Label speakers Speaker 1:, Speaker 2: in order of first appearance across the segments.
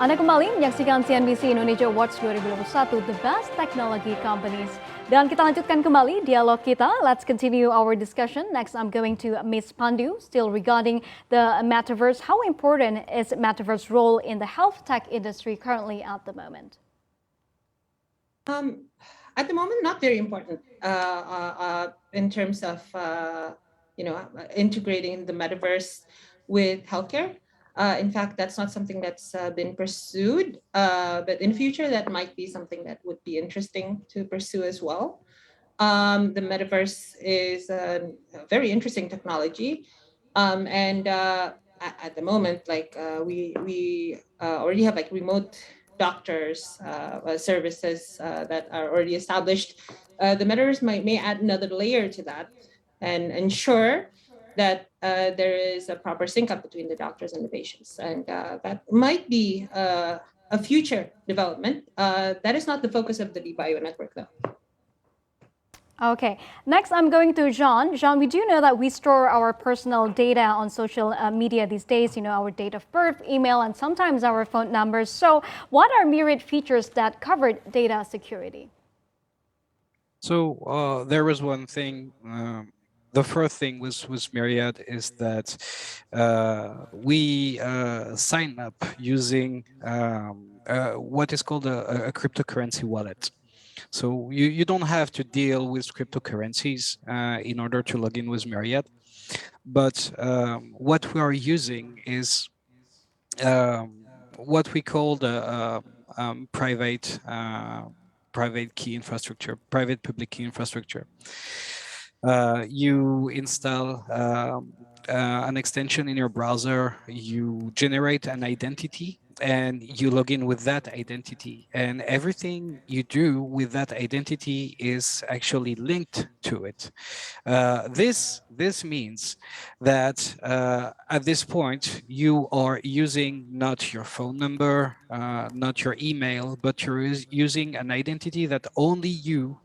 Speaker 1: Anda kembali menyaksikan CNBC Indonesia Awards 2021, The Best Technology Companies. Dan kita lanjutkan kembali dialog kita. Let's continue our discussion. Next, I'm going to Ms. Pandu, still regarding the metaverse. How important is metaverse role in the health tech industry currently at the moment?
Speaker 2: At the moment, not very important in terms of integrating the metaverse with healthcare. In fact, that's not something that's been pursued, but in the future, that might be something that would be interesting to pursue as well. The metaverse is a very interesting technology, and at the moment, we already have remote doctors services that are already established. The metaverse may add another layer to that and ensure that there is a proper sync up between the doctors and the patients. And that might be a future development. That is not the focus of the DeBio Network, though.
Speaker 1: Okay, next I'm going to Jean. Jean, we do know that we store our personal data on social media these days, our date of birth, email, and sometimes our phone numbers. So what are Myriad features that cover data security?
Speaker 3: So there was one thing. The first thing was Myriad is that we sign up using what is called a cryptocurrency wallet. So you don't have to deal with cryptocurrencies in order to log in with Myriad. But what we are using is what we call the private key infrastructure, private public key infrastructure. You install an extension in your browser, you generate an identity, and you log in with that identity. And everything you do with that identity is actually linked to it. This means that at this point, you are using not your phone number, not your email, but you're using an identity that only you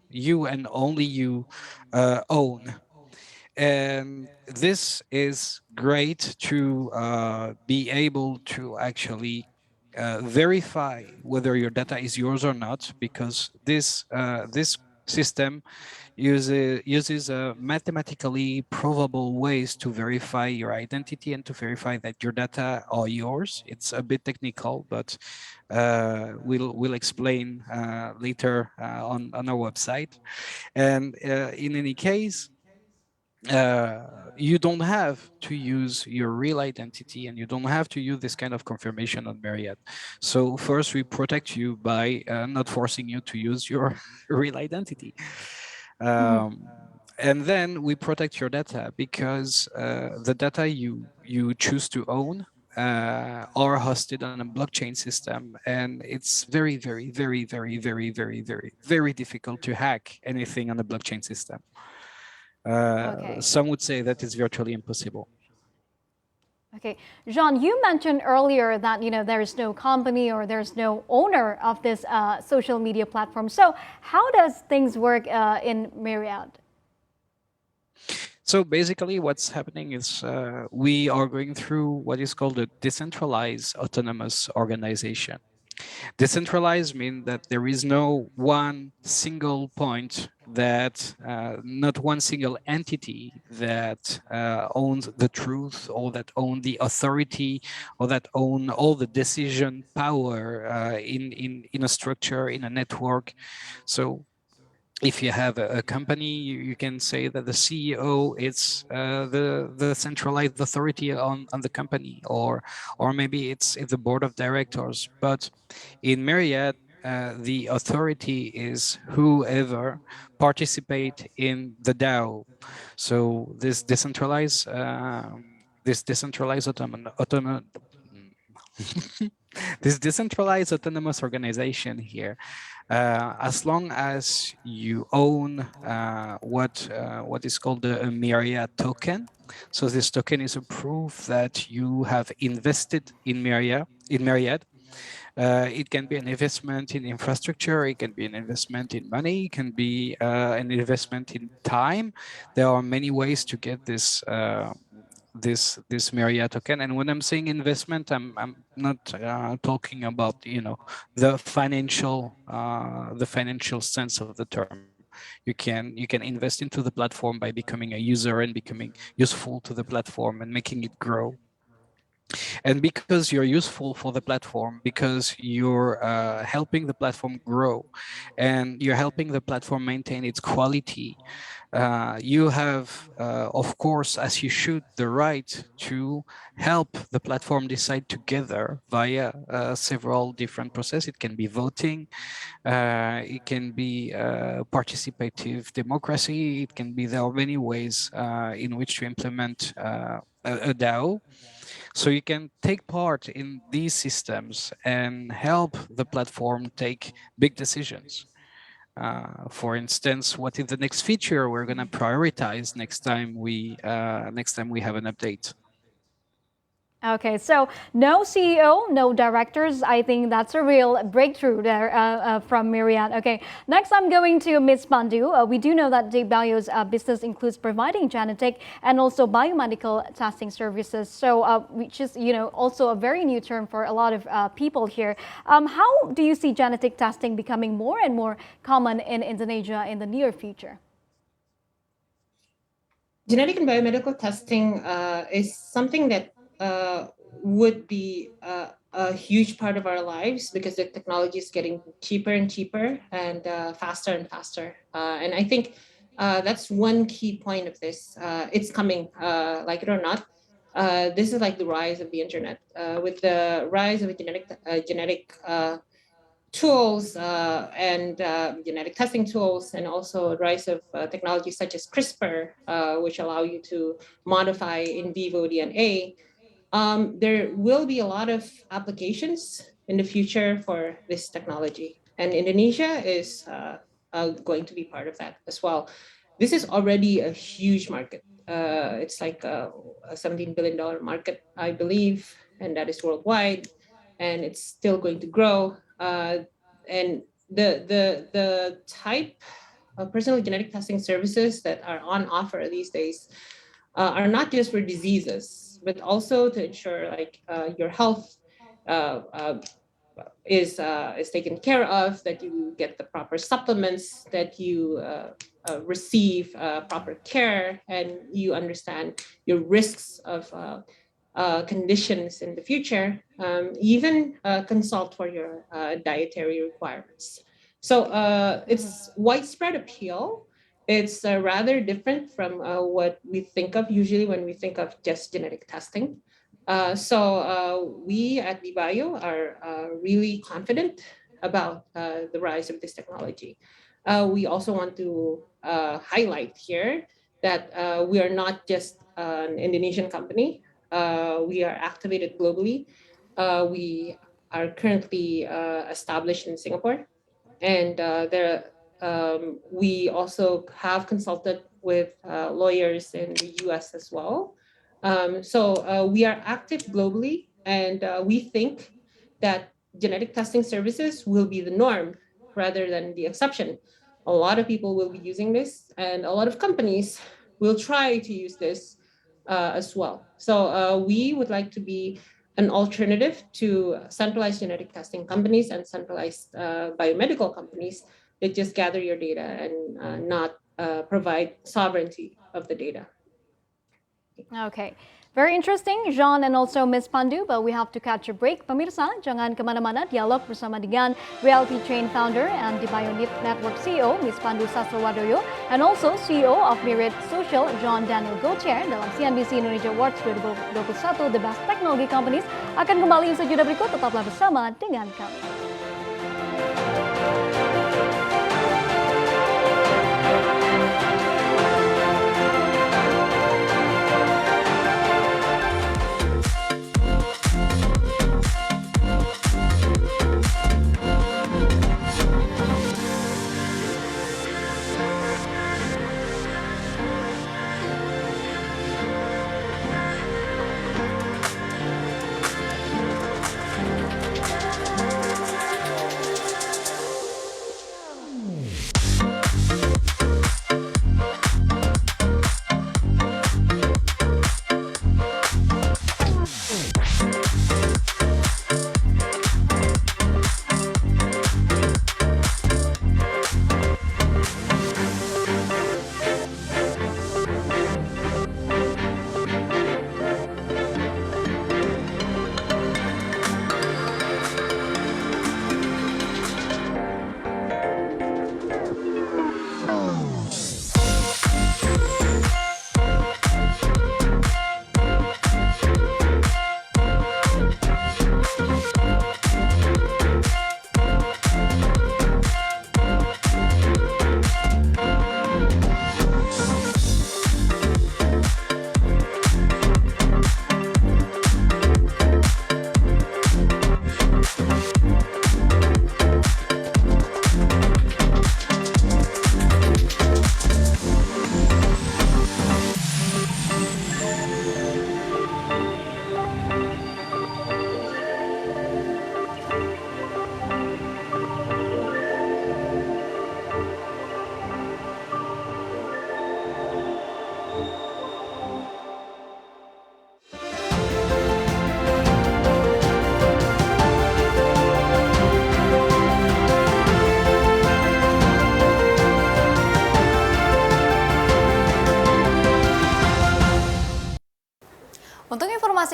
Speaker 3: and only you own. And this is great to be able to actually verify whether your data is yours or not, because this system uses mathematically provable ways to verify your identity and to verify that your data are yours. It's a bit technical, but we'll explain later on our website. And in any case, you don't have to use your real identity, and you don't have to use this kind of confirmation on Myriad. So first, we protect you by not forcing you to use your real identity. And then we protect your data because the data you choose to own are hosted on a blockchain system, and it's very, very, very, very, very, very, very, very difficult to hack anything on a blockchain system. Some would say that it's virtually impossible.
Speaker 1: Okay, Jean, you mentioned earlier that there is no company or there's no owner of this social media platform. So how does things work in Myriad?
Speaker 3: So basically what's happening is we are going through what is called a decentralized autonomous organization. Decentralized means that there is no one single point that, not one single entity that owns the truth, or that own the authority, or that own all the decision power in a structure, in a network. So if you have a company, you can say that the CEO is the centralized authority on the company, or maybe it's the board of directors. But in Myriad, the authority is whoever participate in the DAO. So this decentralized this decentralized autonomous organization here, as long as you own what is called a Myriad token. So this token is a proof that you have invested in Myriad. It can be an investment in infrastructure, it can be an investment in money, it can be an investment in time. There are many ways to get this this Myriad token. And when I'm saying investment, I'm not talking about the financial sense of the term. You can invest into the platform by becoming a user and becoming useful to the platform and making it grow. And because you're useful for the platform, because you're helping the platform grow, and you're helping the platform maintain its quality, you have, of course, as you should, the right to help the platform decide together via several different processes. It can be voting, it can be participative democracy, it can be, there are many ways in which to implement a DAO. So you can take part in these systems and help the platform take big decisions. For instance, what is the next feature we're going to prioritize next time we have an update?
Speaker 1: Okay, so no CEO, no directors. I think that's a real breakthrough there from Myriad. Okay, next I'm going to Ms. Pandu. We do know that DeBio's business includes providing genetic and also biomedical testing services. So, which is also a very new term for a lot of people here. How do you see genetic testing becoming more and more common in Indonesia in the near future?
Speaker 2: Genetic and biomedical testing is something that would be a huge part of our lives because the technology is getting cheaper and cheaper and faster and faster. And I think that's one key point of this. It's coming, like it or not. This is like the rise of the internet. With the rise of genetic tools and genetic testing tools, and also a rise of technologies such as CRISPR, which allow you to modify in vivo DNA, there will be a lot of applications in the future for this technology. And Indonesia is going to be part of that as well. This is already a huge market. It's like a $17 billion market, I believe, and that is worldwide, and it's still going to grow. And the type of personal genetic testing services that are on offer these days are not just for diseases, but also to ensure like your health is taken care of, that you get the proper supplements, that you receive proper care, and you understand your risks of conditions in the future, even consult for your dietary requirements. So it's widespread appeal. It's rather different from what we think of usually when we think of just genetic testing. So we at DeBio are really confident about the rise of this technology. We also want to highlight here that we are not just an Indonesian company. We are activated globally. We are currently established in Singapore, and we also have consulted with lawyers in the US as well. So we are active globally, and we think that genetic testing services will be the norm rather than the exception. A lot of people will be using this, and a lot of companies will try to use this as well. So we would like to be an alternative to centralized genetic testing companies and centralized biomedical companies that just gather your data and not provide sovereignty of the data.
Speaker 1: Okay. Very interesting, Jean and also Ms. Pandu, but we have to catch a break. Pemirsa, jangan kemana-mana, dialog bersama dengan Reality Chain Founder and DeBio Network CEO, Ms. Pandu Sastrowardoyo, and also CEO of Myriad Sosial, John Daniel Gauthier, dalam CNBC Indonesia Awards 2021 The Best Technology Companies, akan kembali sejudah berikut. Tetaplah bersama dengan kami.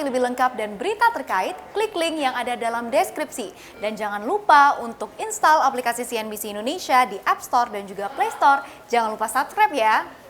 Speaker 4: informasi lebih lengkap dan berita terkait, klik link yang ada dalam deskripsi. Dan jangan lupa untuk install aplikasi CNBC Indonesia di App Store dan juga Play Store. Jangan lupa subscribe ya.